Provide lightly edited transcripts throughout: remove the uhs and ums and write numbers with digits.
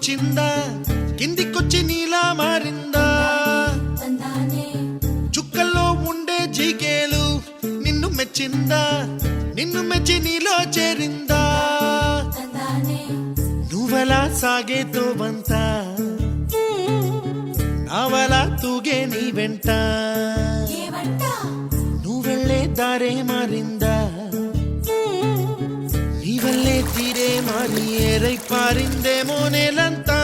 కిందికొచ్చిందా కిందికొచ్చి నీలా మారిందా చుక్కల్లో ఉండే జీకేలు నిన్ను మెచ్చిందా నిన్ను మెచ్చి నీలో చేరిందా నువ్వలా సాగేతో బంత నావలా తూగే నీ వెంట నువ్వెళ్ళే దారే మారిందా నీ వల్లే తీరే మారి ఏరై పారిందేమో నేలంతా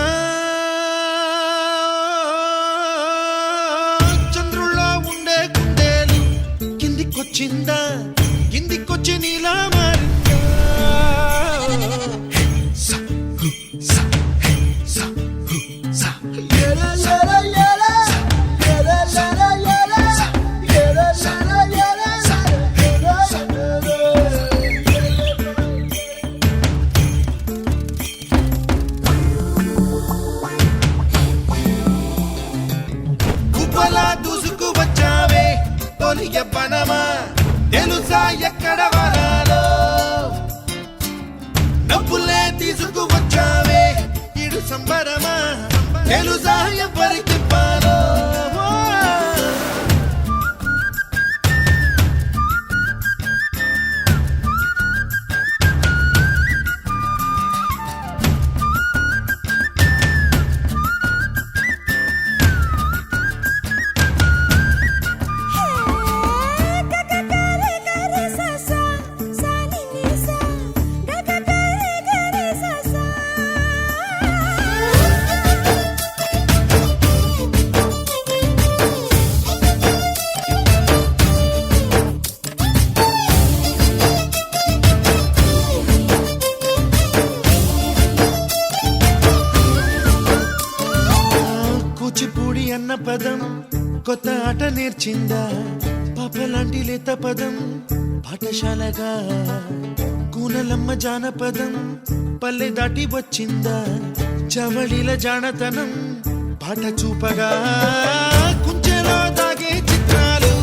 చంద్రుల్లో ఉండే కుందేలు కిందికొచ్చిందా కిందికొచ్చి నీలా మారిందా దూసుకు వచ్చావే తొలి యవ్వనమా తెలుసా ఎక్కడ వరాలో డబ్బులే తీసుకు వచ్చావే ఇడు సంబరమా తెలుసా ఎవరికి పాలో కూచిపూడి అన్న పదం కొత్త ఆట నేర్చిందా పాపలాంటి లేత పదం పాఠశాలగా కూనలమ్మ జానపదం పల్లె దాటి వచ్చిందా చవళిల జానతనం పాట చూపగా కుంచెలో దాగే చిత్రాలు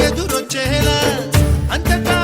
ఎదురొచ్చేలా అంతటా